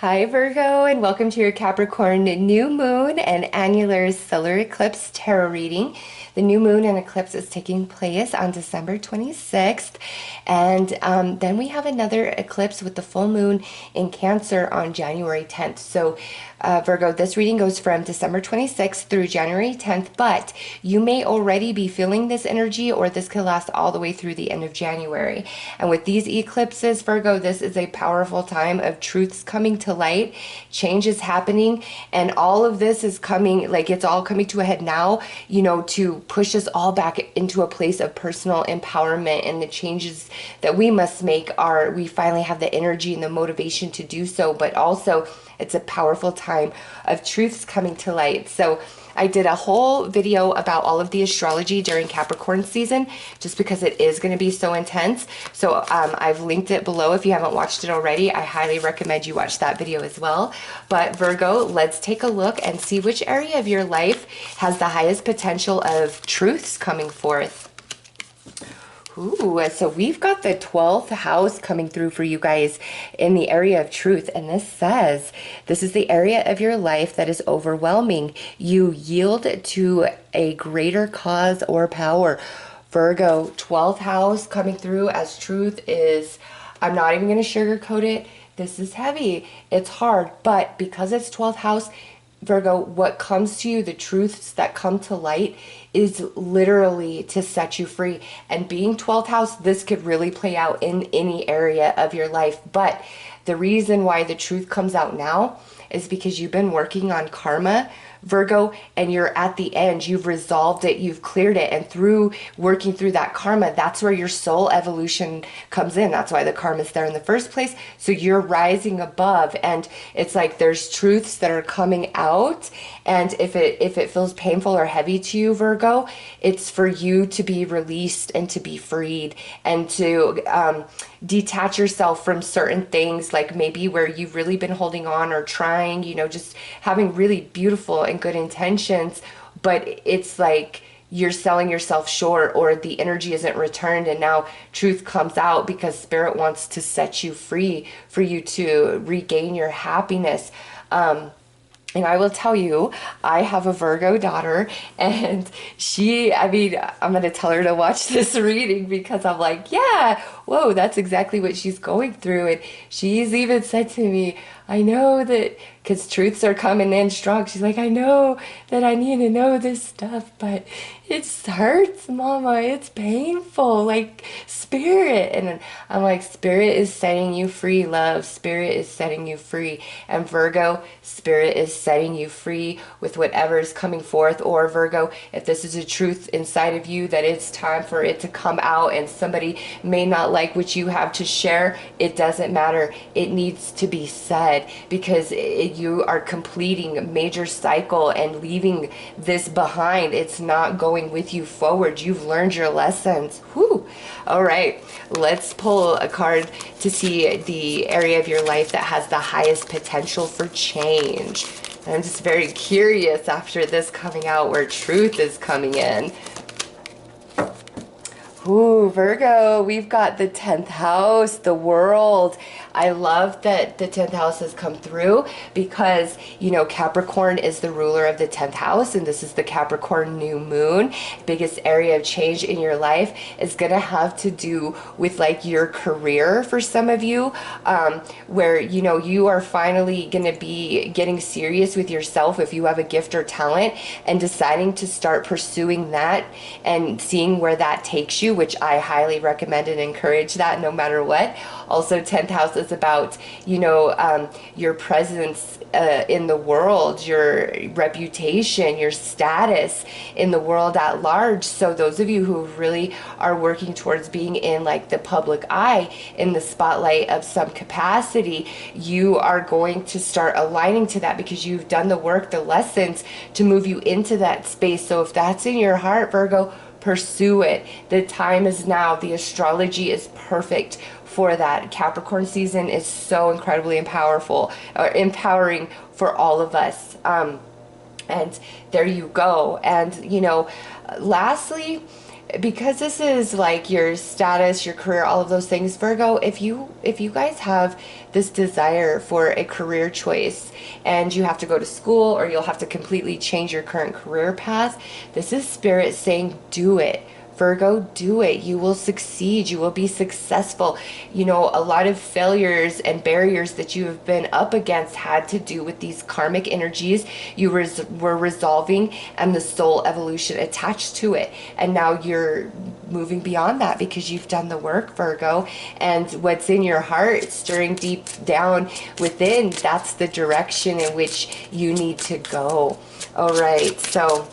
Hi Virgo, and welcome to your Capricorn new moon and annular solar eclipse tarot reading. The new moon and eclipse is taking place on December 26th, and then we have another eclipse with the full moon in Cancer on January 10th. So Virgo, this reading goes from December 26th through January 10th, but you may already be feeling this energy, or this could last all the way through the end of January. And with these eclipses, Virgo, this is a powerful time of truths coming to light, change is happening, and all of this is coming, like it's all coming to a head now, to push us all back into a place of personal empowerment. And the changes that we must make are, we finally have the energy and the motivation to do so, but also it's a powerful time of truths coming to light. So I did a whole video about all of the astrology during Capricorn season, just because it is going to be so intense. So I've linked it below. If you haven't watched it already, I highly recommend you watch that video as well. But Virgo, let's take a look and see which area of your life has the highest potential of truths coming forth. Ooh, so we've got the 12th house coming through for you guys in the area of truth. And this says, this is the area of your life that is overwhelming. You yield to a greater cause or power. Virgo, 12th house coming through as truth is, I'm not even going to sugarcoat it. This is heavy. It's hard. But because it's 12th house, Virgo, what comes to you, the truths that come to light, is literally to set you free. And being 12th house, this could really play out in any area of your life. But the reason why the truth comes out now is because you've been working on karma, Virgo, and you're at the end. You've resolved it, you've cleared it, and through working through that karma, that's where your soul evolution comes in. That's why the karma is there in the first place. So you're rising above, and it's like there's truths that are coming out. And if it feels painful or heavy to you, Virgo, it's for you to be released and to be freed, and to detach yourself from certain things, like maybe where you've really been holding on or trying, just having really beautiful and good intentions, but it's like you're selling yourself short, or the energy isn't returned, and now truth comes out because spirit wants to set you free for you to regain your happiness. And I will tell you, I have a Virgo daughter, and I'm going to tell her to watch this reading, because I'm like, yeah, whoa, that's exactly what she's going through. And she's even said to me, I know that, because truths are coming in strong. She's like, I know that I need to know this stuff, but it hurts, Mama. It's painful, like spirit. And I'm like, spirit is setting you free, love. Spirit is setting you free. And Virgo, spirit is setting you free with whatever is coming forth. Or Virgo, if this is a truth inside of you that it's time for it to come out, and somebody may not like what you have to share, it doesn't matter. It needs to be said, because you are completing a major cycle and leaving this behind. It's not going with you forward. You've learned your lessons. Whew. All right, let's pull a card to see the area of your life that has the highest potential for change. I'm just very curious after this coming out where truth is coming in. Ooh, Virgo, we've got the 10th house, the world. I love that the 10th house has come through, because, Capricorn is the ruler of the 10th house, and this is the Capricorn new moon. Biggest area of change in your life is going to have to do with like your career for some of you, where, you are finally going to be getting serious with yourself if you have a gift or talent, and deciding to start pursuing that and seeing where that takes you, which I highly recommend and encourage that no matter what. Also, 10th house is about, your presence in the world, your reputation, your status in the world at large. So those of you who really are working towards being in like the public eye, in the spotlight of some capacity, you are going to start aligning to that, because you've done the work, the lessons to move you into that space. So if that's in your heart, Virgo, pursue it. The time is now. The astrology is perfect for that. Capricorn season is so incredibly empowering for all of us. And there you go. And lastly, because this is like your status, your career, all of those things, Virgo, if you guys have this desire for a career choice and you have to go to school or you'll have to completely change your current career path, this is Spirit saying do it. Virgo, do it. You will succeed. You will be successful. You know, a lot of failures and barriers that you have been up against had to do with these karmic energies you were resolving and the soul evolution attached to it. And now you're moving beyond that because you've done the work, Virgo. And what's in your heart, stirring deep down within, that's the direction in which you need to go. All right, so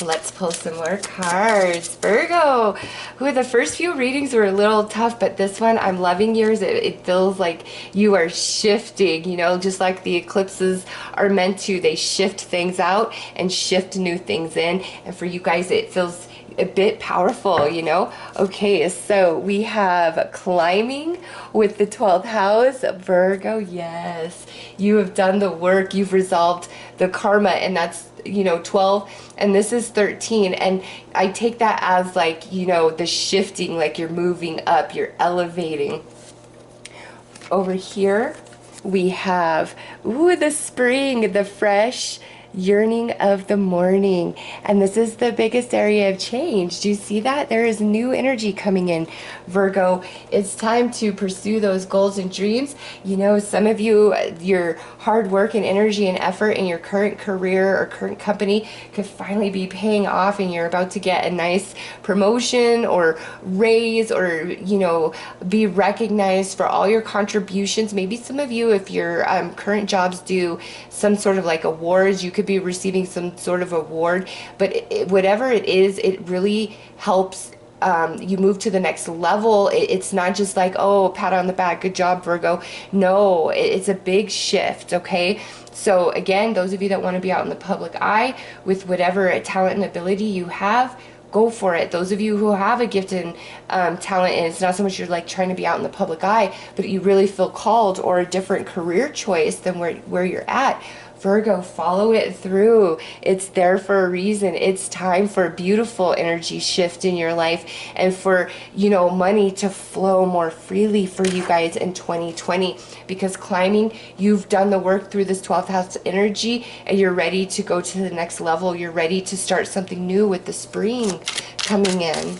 let's pull some more cards. Virgo, who the first few readings were a little tough, but this one, I'm loving yours. It feels like you are shifting, you know, just like the eclipses are meant to. They shift things out and shift new things in. And for you guys, it feels a bit powerful, you know. Okay, so we have climbing with the 12th house. Virgo, yes, you have done the work. You've resolved the karma, and that's, you know, 12, and this is 13. And I take that as like, you know, the shifting, like you're moving up, you're elevating. Over here we have, ooh, the spring, the fresh yearning of the morning, and this is the biggest area of change. Do you see that? There is new energy coming in, Virgo. It's time to pursue those goals and dreams. You know, some of you, your hard work and energy and effort in your current career or current company could finally be paying off, and you're about to get a nice promotion or raise, or, you know, be recognized for all your contributions. Maybe some of you, if your current jobs do some sort of like awards, you could be receiving some sort of award, but whatever it is, it really helps you move to the next level. It's not just like, oh, pat on the back, good job, Virgo. No, it's a big shift, okay? So again, those of you that want to be out in the public eye with whatever talent and ability you have, go for it. Those of you who have a gift and talent, and it's not so much you're like trying to be out in the public eye, but you really feel called, or a different career choice than where you're at, Virgo, follow it through. It's there for a reason. It's time for a beautiful energy shift in your life, and for, you know, money to flow more freely for you guys in 2020, because climbing, you've done the work through this 12th house energy, and you're ready to go to the next level. You're ready to start something new with the spring coming in.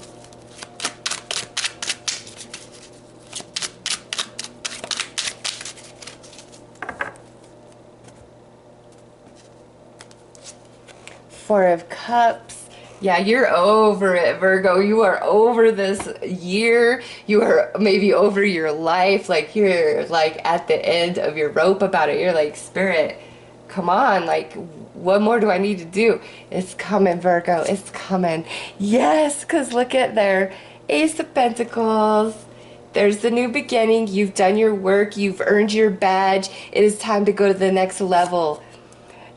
Four of Cups. Yeah, you're over it, Virgo. You are over this year. You are maybe over your life. Like, you're like at the end of your rope about it. You're like, Spirit, come on. Like, what more do I need to do? It's coming, Virgo. It's coming. Yes, because look at there. Ace of Pentacles. There's the new beginning. You've done your work. You've earned your badge. It is time to go to the next level.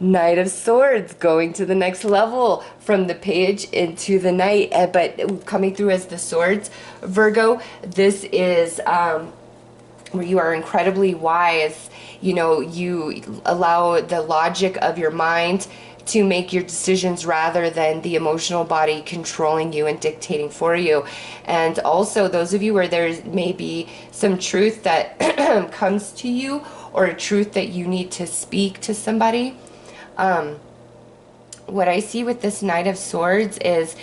Knight of Swords, going to the next level from the page into the Knight, but coming through as the Swords, Virgo. This is where you are incredibly wise. You know, you allow the logic of your mind to make your decisions rather than the emotional body controlling you and dictating for you. And also, those of you where there may be some truth that comes to you, or a truth that you need to speak to somebody. What I see with this Knight of Swords is,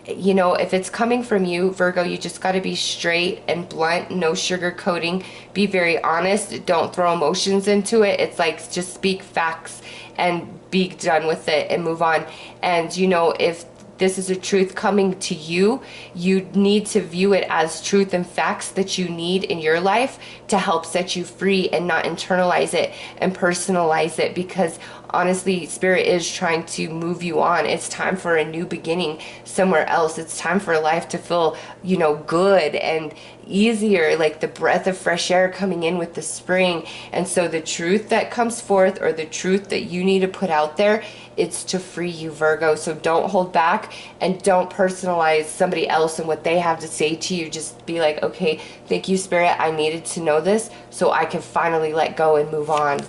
you know, if it's coming from you, Virgo, you just got to be straight and blunt, no sugarcoating, be very honest, don't throw emotions into it. It's like, just speak facts and be done with it and move on. And, you know, if this is a truth coming to you, you need to view it as truth and facts that you need in your life to help set you free, and not internalize it and personalize it, because honestly, Spirit is trying to move you on. It's time for a new beginning somewhere else. It's time for life to feel, you know, good and easier, like the breath of fresh air coming in with the spring. And so the truth that comes forth, or the truth that you need to put out there, it's to free you, Virgo. So don't hold back, and don't personalize somebody else and what they have to say to you. Just be like, okay, thank you, Spirit. I needed to know this so I can finally let go and move on.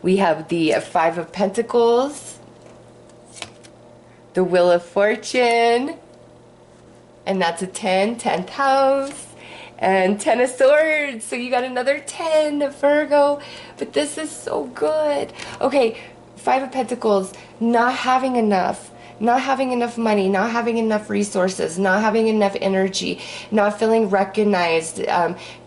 We have the Five of Pentacles, the Wheel of Fortune, and that's a 10, 10th house. And 10 of Swords, so you got another 10, Virgo. But this is so good. Okay, Five of Pentacles, not having enough. Not having enough money, not having enough resources, not having enough energy, not feeling recognized,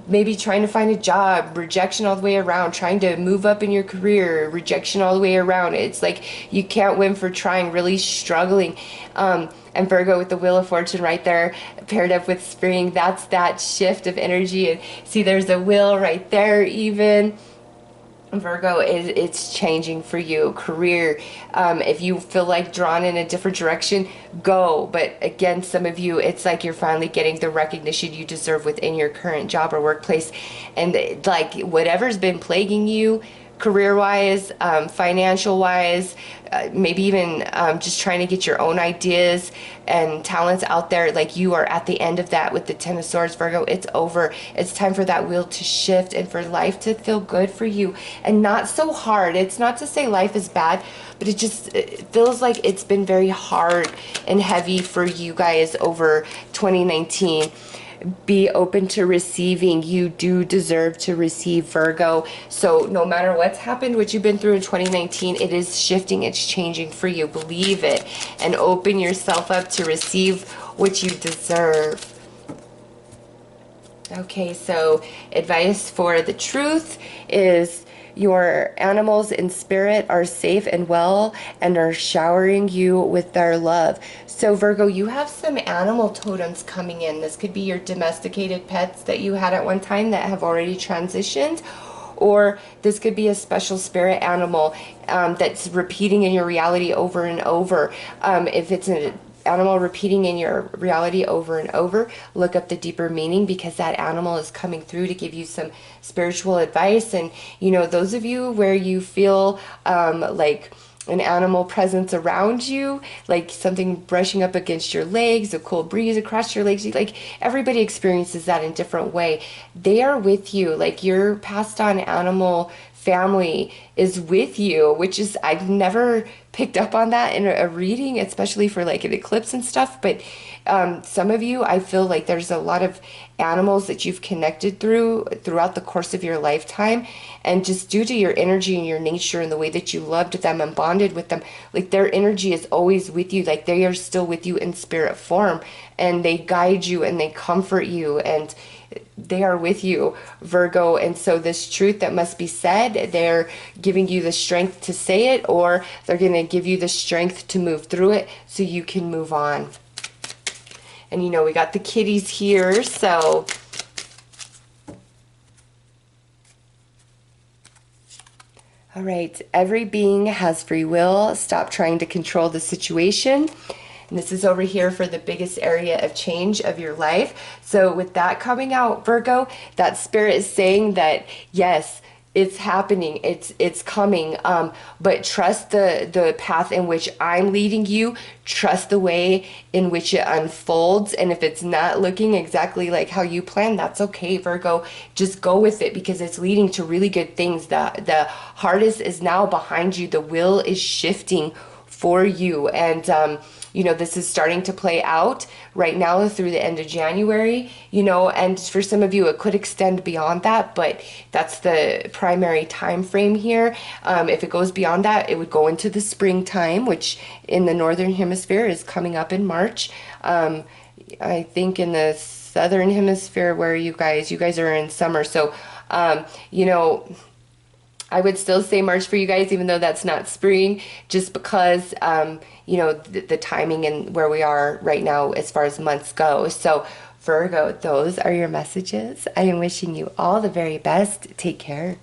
maybe trying to find a job, rejection all the way around, trying to move up in your career, rejection all the way around. It's like you can't win for trying, really struggling. And Virgo with the Wheel of Fortune right there, paired up with Spring, that's that shift of energy. And see, there's a wheel right there even. Virgo, it's changing for you. Career, if you feel like drawn in a different direction, go. But again, some of you, it's like you're finally getting the recognition you deserve within your current job or workplace. And like whatever's been plaguing you, career-wise, financial-wise, maybe even just trying to get your own ideas and talents out there, like you are at the end of that with the Ten of Swords, Virgo. It's over. It's time for that wheel to shift and for life to feel good for you and not so hard. It's not to say life is bad, but it feels like it's been very hard and heavy for you guys over 2019. Be open to receiving. You do deserve to receive, Virgo. So no matter what's happened, what you've been through in 2019, it is shifting, it's changing for you. Believe it and open yourself up to receive what you deserve. Okay, so advice for the truth is your animals in spirit are safe and well and are showering you with their love. So Virgo, you have some animal totems coming in. This could be your domesticated pets that you had at one time that have already transitioned, or this could be a special spirit animal that's repeating in your reality over and over. If it's an animal repeating in your reality over and over, look up the deeper meaning, because that animal is coming through to give you some spiritual advice. And you know, those of you where you feel like an animal presence around you, like something brushing up against your legs, a cool breeze across your legs, like everybody experiences that in different way. They are with you, like your passed on animal family is with you, which is, I've never picked up on that in a reading, especially for like an eclipse and stuff. But some of you, I feel like there's a lot of animals that you've connected throughout the course of your lifetime, and just due to your energy and your nature and the way that you loved them and bonded with them, like their energy is always with you, like they are still with you in spirit form, and they guide you and they comfort you, and they are with you, Virgo. And so this truth that must be said, they're giving you the strength to say it, or they're going to give you the strength to move through it so you can move on. And you know, we got the kitties here, so all right, every being has free will. Stop trying to control the situation. And this is over here for the biggest area of change of your life. So with that coming out, Virgo, that spirit is saying that, yes, it's happening, it's coming, but trust the path in which I'm leading you. Trust the way in which it unfolds. And if it's not looking exactly like how you planned, that's okay, Virgo. Just go with it, because it's leading to really good things. The hardest is now behind you. The will is shifting for you. And you know, this is starting to play out right now through the end of January, you know, and for some of you, it could extend beyond that, but that's the primary time frame here. If it goes beyond that, it would go into the springtime, which in the Northern Hemisphere is coming up in March. I think in the Southern Hemisphere, where you guys are in summer. So, you know, I would still say March for you guys, even though that's not spring, just because, you know, the timing and where we are right now as far as months go. So Virgo, those are your messages. I am wishing you all the very best. Take care.